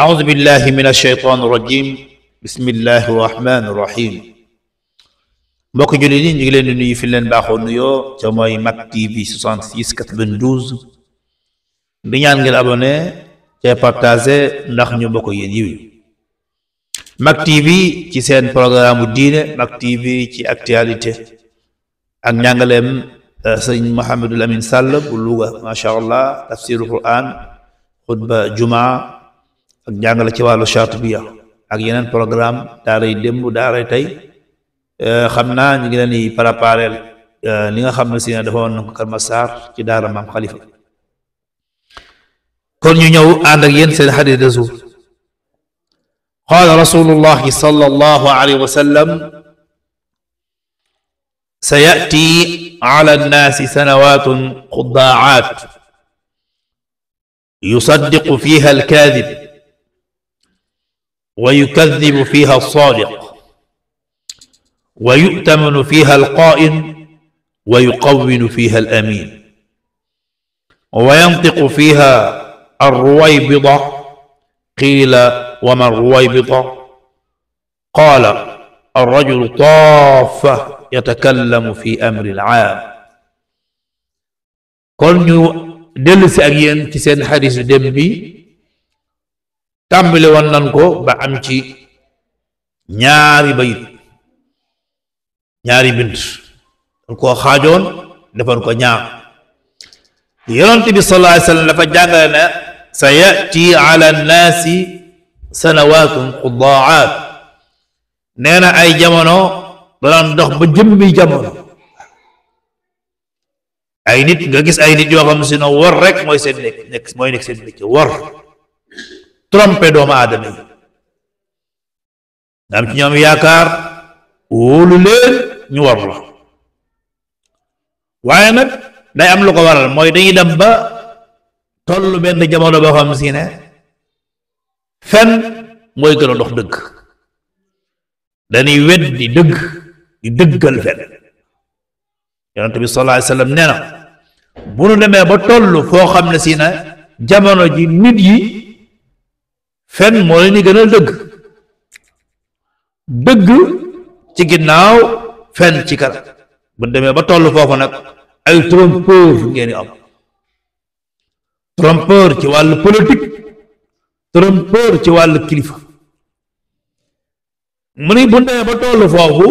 أعوذ بالله من الشيطان الرجيم بسم الله الرحمن الرحيم mbokk jullit yi ñu ngi leen di nuyu fi leen baaxoo nuyoo ca mooy Mak TV 66 92 di ñaan ngeen abonné ca partagé ndax ñu bokk yéen yiw Mak TV ci seen programme diine Mak TV ci actualité ak njàngaleem sëñ Mouhamadul Amin Sall bu Louga macha allah tafsiru Quran xutba jumaa ak jàngale ci wàllu Shaatibiya ak yeneen programme daaray démb daaray tey xam naa ñu ngi leen di préparer li nga xam ne si ne dafa woon na ko Kër Massar ci daara maam Khalifa kon ñu ñëw ànd ak yéen seen xadis de jour qaala rasulullahi sallallahu alayhi wa sallam sayati ala annaasi sanawatun qudaaat yusaddiqu fiha alkaadib wa yukadibu fiha alsaadiq wa yu'tamanu fiha alqaa'in wa yuqawwinu fiha alamin wa yantiqu fiha arruwaybida qiila wa ma arruwaybida qaala arrajulu taaffa yatakallamu fi amri al-aam kon ñu dellu si ak yéen ci seen xadiisu dem bi tàmbale woon nan ko ba am ci ñaari bayit ñaari bind dañ koo xaajoon defoon ko ñaar yonent bi sallallahu alayhi wa sallam dafa jàngale ne sa yati ala nnaasi sanawatun qudaaat nee na ay jamono daan dox ba jëmmi jamono ay nit nga gis ay nit yoo xam si ne war rek mooy seen nekk seen métier war trompé doomu aadama yi nga am ci ñoom yaakaar wóolu leen ñu war la waaye nag day am lu ko waral mooy dañuy dem ba tollu benn jamono boo xam si ne fen mooy gën a dox dëgg dañuy weddi dëgg di dëggal fen yonent bi sallallahu alayhi wa sallam nee na bu nu demee ba toll foo xam ne si ne jamono ji nit yi fen moo leen di gën a dëgg ci ginnaaw fen ci kanam bu demee ba toll foofu nag ay trompeur ngeen di am trompeur ci wàllu politique trompeur ci wàllu kilifa mu ni bu demee ba toll foofu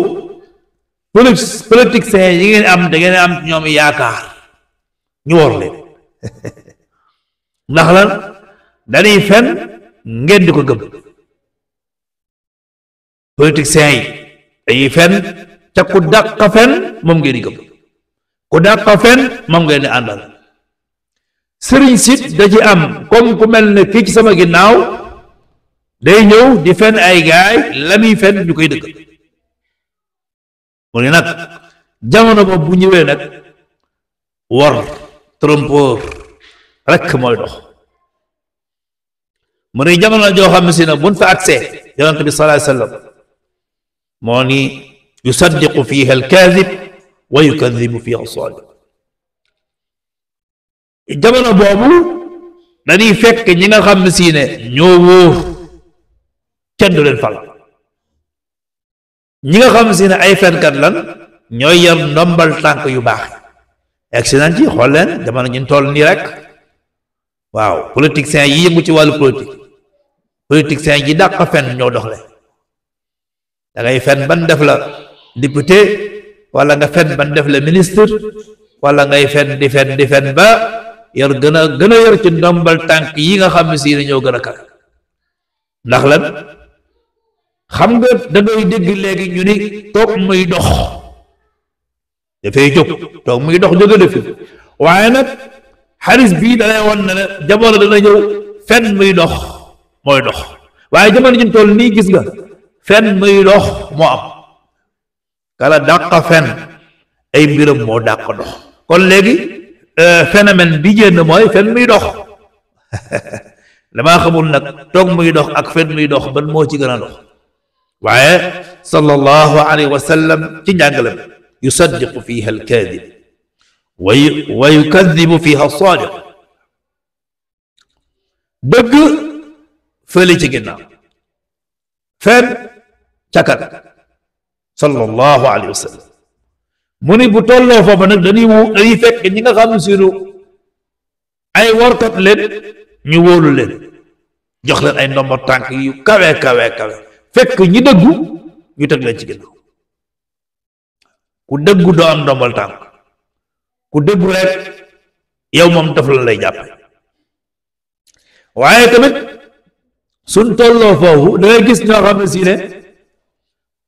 politiciens yi ngeen am da ngeen am ci ñoom yaakaar ñu war leen ndax lan dañuy fen ngeen di ko gëm politiciens yi dañuy fen ca ku dàq fen moom ngeen di gëm ku dàq fen moom ngeen di àndal sëriñ sit da ci am comme ku mel ne kii ci sama ginnaaw day ñëw di fen ay gaay la muy fen ñu koy dëgg mu ne nag jamono boobu bu ñëwee nag war trompeur rekk mooy dox mu ne jamono joo xam ne si na buñ fa accès yonent bi sallallahu alayhi wa sallam moo ni yusaddiqu fiha alkaadib wa yukadibu fiha alsaadiq jamono boobu dañuy fekk ñi nga xam ne si ne ñoo wóor kenn du leen fal ñi nga xam ne si ne ay fenkat lan ñooy yar ndombal tànk yu baax excellent ci xool leen jamono ñu toll nii rek waaw politiciens yi yëngu ci wàllu politique politiciens yi dàq fen ñoo doxle da ngay fen ban def la député wala nga fen ban def la ministre wala ngay fen di fen ba yor gën a yor ci ndombal tànk yi nga xam ne si ne ñoo gën a kawe ndax lan xam nga da ngay dégg léegi ñu ni toog muy dox dafay jóg toog muy dox jóge defi waaye nag xaris bii dalay woon na ne jamono dana ñëw fen muy dox mooy dox waaye jamono ñu toll nii gis nga fen muy dox moo am kala dàq fen ay mbiram moo dàq dox kon léegi phénomène bi génn mooy fen muy dox damaa xamul nag toog muy dox ak fen muy dox ban moo ci gën a dox waaye sallallahu alayhi wa sallam ci njàngalam yusaddiqu fiha alkaadib wa yukadibu fiha alsaadiq dëgg fële ci ginnaaw fenn cakat sallallahu alayhi wa sallam mu ni bu tolloo foofu nag dañuy fekk ñi nga xam ne sunu ay warkat leen ñu wóolu leen jox leen ay ndombo tànk yu kawe fekk ñi dëggu ñu teg leen ci ginnaaw ku dëggu doo am ndombal tànk ku dëggu rek yow moom daf la lay jàppe waaye tamit suñ tolloo foofu da ngay gis ñoo xam ne si ne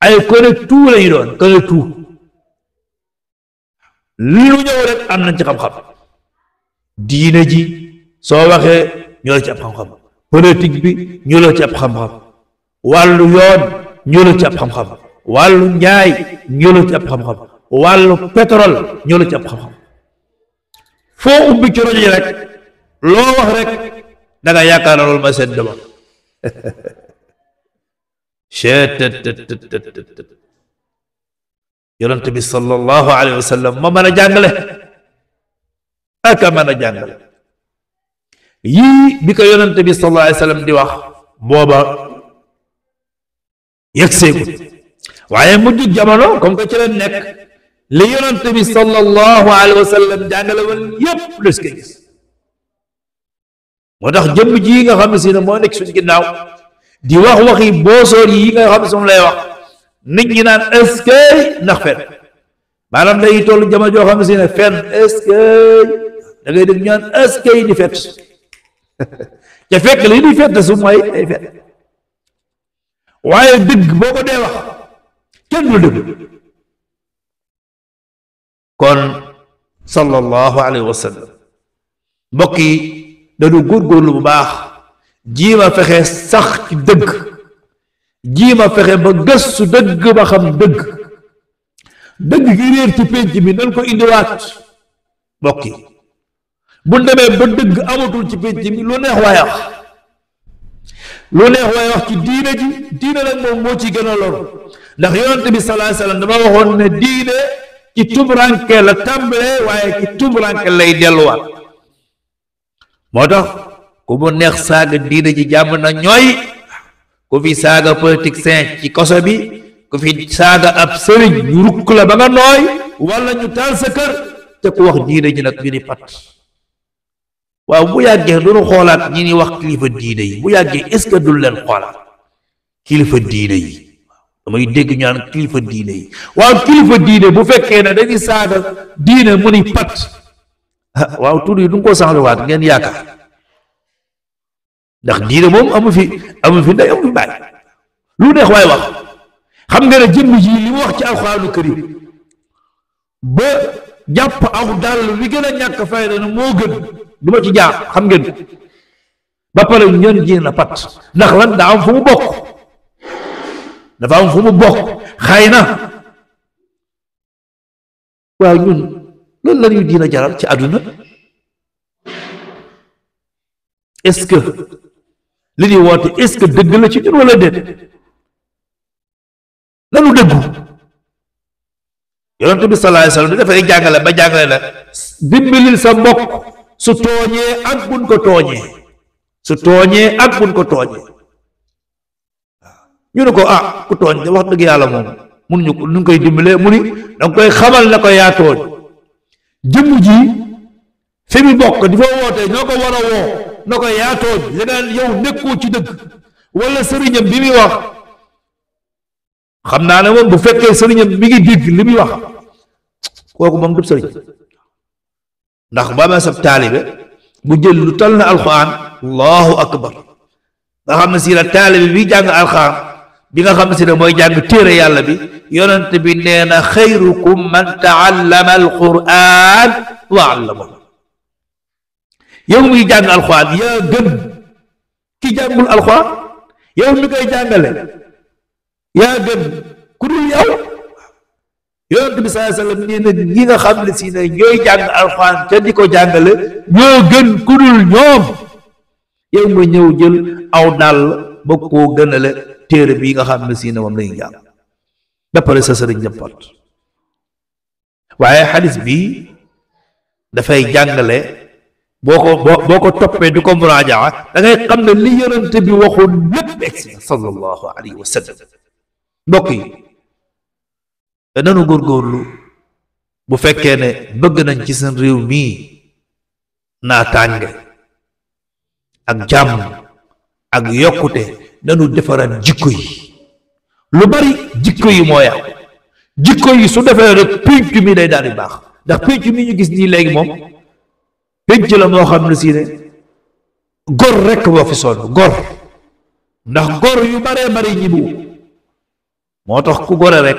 ay connectu lañu doon connectu lu ñëw rek am nañ ci xam-xam diine ji soo waxee ñoo la ci ab xam-xam politique bi ñoo la ci ab xam-xam wàllu yoon ñoo la ci ab xam-xam wàllu njaay ñoo la ci ab xam-xam wàllu pétrole ñoo la ci ab xam-xam foo ubbi ci rajo yi rek loo wax rek da nga yaakaar na loolu ma seen dama yonent bi sallallahu alayhi wa sallam ma mën a jàngale aka mën a jàngale yii bi ko yonent bi sallallahu alayhi wa sallam di wax booba yegg seegul waaye mujj jamono comme que ci leen nekk li yonent bi sallallahu alayhi wa sallam jàngale woon yépp des koy gis moo tax jëmm ji nga xam ne si ne moo nekk suñu ginnaaw di wax waxi boosoor yi nga xam ne su lay wax nit ñi naan est-ce que ndax fen maanaam day toll jamono joo xam ne si ne fen est-ce que da ngay dégg ñu naan est-ce que di fet ca fekk li di fet su mooy ay fet waaye dëgg boo ko dee wax kenn du dëgg kon sallallahu alayhi wa sallam mbokk yi dañu góorgóorlu bu baax jiima fexe sax ci dëgg jiima fexe ba gëstu dëgg ba xam dëgg dëgg gi réer ci pénc bi nañ ko indiwaat mbokk yi bu demee ba dëgg amatul ci pénc bi lu neex waay wax lu neex waay wax ci diine ji diine nag moom moo ci gën a loru ndax yonent bi sallallahu alayhi wasallam dama waxoon ne diine ci tumuranke la tàmbalee waaye ci tumuranke lay delluwaat moo tax ku mu neex saaga diine ji jàmm na ñooy ku fi saaga politicien ci koso bi ku fi saaga ab sëriñ ñu rukk la ba nga nooy wala ñu taal sa kër te ku wax diine ji nag ñu ni pat waaw bu yàggee duñu xoolaat ñi ni wax kilifa diine yi bu yàggee est-ce que dul leen xoolaat kilifa diine yi damay dégg ñu naan kilifa diine yi waaw kilifa diine bu fekkee ne dañuy saaga diine mu ni pat waaw tur yi du nga ko sangawaat ngeen yaakaar ndax diine moom amu fi ndey amu fi bàyyi lu neex waay wax xam nga ne jëmm ji li mu wax ci alxuraanu karim ba jàpp aw dàll li gën a ñàkk fayda na moo gën du ma ci jaar xam ngeen ba pare ñeen ji na pat ndax lan daa am fu mu bokk dafa am fu mu bokk xëy na waaw ñun loolu la ñuy diina jaral ci àdduna est-ce que li ñuy woote est-ce que dëgg la ci ñun wala déet lanu dëggu yonent bi sallallahu alayhi wasallam dafay jàngale ba jàngale la dimbalil sa mbokk su tooñee ak buñ ko tooñee su tooñee ak buñ ko tooñee ñu ne ko ah ku tooñ de wax dëgg yàlla moom mënuñu ko nu koy dimbalee mu ni danga koy xamal na ko yaa tooñ jëmm ji fi mu bokk di fa wootee ñoo ko war a woo na ko yaa tooñ leneen yow nekkoo ci dëgg wala sëriñam bi muy wax xam naa ne moom bu fekkee sëriñam mi ngi dégg li muy wax kooku moom du sëriñ ndax ba ma sab taalibe bu jël lu tal na alxuraan allahu akbar nga xam ne si la taalibe bi jàng alxuraan bi nga xam ne si ne mooy jàng téere yàlla bi yonent bi nee na xayrukum man taallama alquran wa allamahu yow muy jàng alxuraan yaa gën ki jàngul alxuraan yow mi koy jàngale yaa gën ku dul yow yonent bi sallallahu alayhi wasallam nee na ñi nga xam ne si ne ñooy jàng alxuraan te di ko jàngale ñoo gën ku dul ñoom yow nga ñëw jël aw dàll ba koo gënale téere bii nga xam ne si ne moom lañuy jàng ba pare sa sëriñ jëmpat waaye xadis bi dafay jàngale boo ko toppee di ko muraajaa da ngay xam ne li yonent bi waxoon lépp egsi na sallallahu alayhi wa sallam. mbokk yi nanu góorgóorlu bu fekkee ne bëgg nañ ci seen réew mii naataange ak jàmm ak yokkute nanu defaraat jikko yi. lu bari jikko yi moo yàqu, jikko yi su defee rek pénc mi day daal di baax, ndax pénc mi ñu gis nii léegi moom pénc la moo xam ne si ne gor rek boo fi sonn gor, ndax gor yu baree bari ñi bu moo tax ku gore rek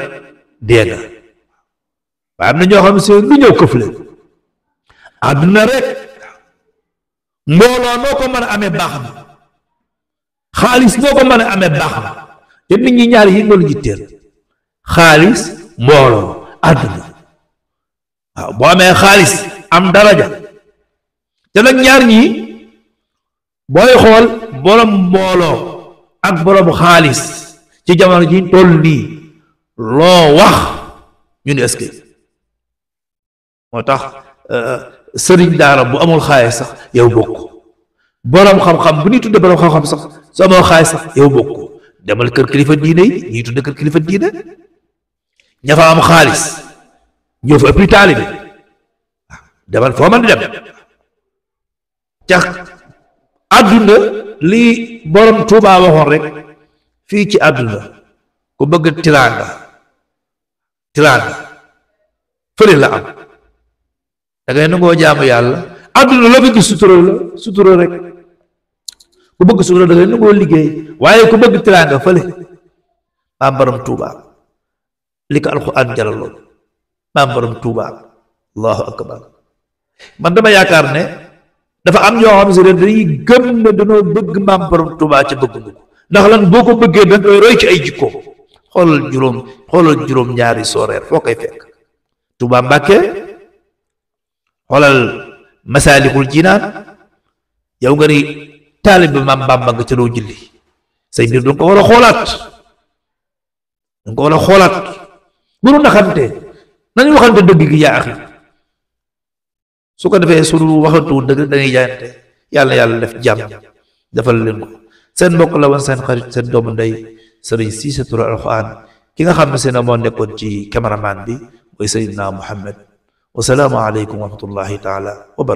dee nga. waaye am na ñoo xam ne si lu ñëw këf leen àdduna rek. mbooloo noo ko mën a amee baax na, xaalis noo ko mën a amee baax na, te nit ñi ñaar yi nga lu jitteel xaalis mbooloo àdduna. waaw boo amee xaalis am daraja, te nag ñaar ñi booy xool borom mbooloo ak borom xaalis ci jamono ji toll nii loo wax ñu ne est-ce que moo tax sëriñ daara bu amul xaalis sax yow bokk, borom xam-xam bu ñuy tudde borom xam-xam sax su amoo xaalis sax yow bokk. demal kër kilifa diine yi ñuy tudde kër kilifa diine ña fa am xaalis ñoo fa ëpp taalibe. waaw demal foo man di dem cax àdduna lii borom Tuubaa waxoon rek fii ci àdduna ku bëgg tiraanga fële la am, da ngay nangoo jaamu yàlla. àdduna la fi gis sutura rek, ku bëgg sutura da ngay nangoo liggéey, waaye ku bëgg tiraanga fële. maam borom Tuuba li ko alxuraan jaraloon, maam borom Tuuba allahu akbar. man dama yaakaar ne dafa am ñoo xam si ne dañuy gëm ne dañoo bëgg maam borom Tuuba ca bëgg ko, ndax lan boo ko bëggee da koy roy ci ay jikko. xoolal juróom ñaari sooreer foo koy fekk Tuuba Mbàkke, xoolal Masaalikul Jinaan. yow nga ni taalibe maam Bàmba nga ca doo julli, say mbir danga ko war a xoolaat, bu nu naxante nañu waxante dëgg gi yaa axi. su ko defee sunu waxantu dëgg dañuy jaayante yàlla def jàmm defal leen ko. seen mbokk la woon seen xarit seen doomu ndey Sëriñ Cissé Touré Alxuraan, ki nga xam ne seen moo nekkoon ci cameraman bi mooy Seydina Muhammad. wasalaamu aleykum wa rahmatullahi taala wa barakatuh.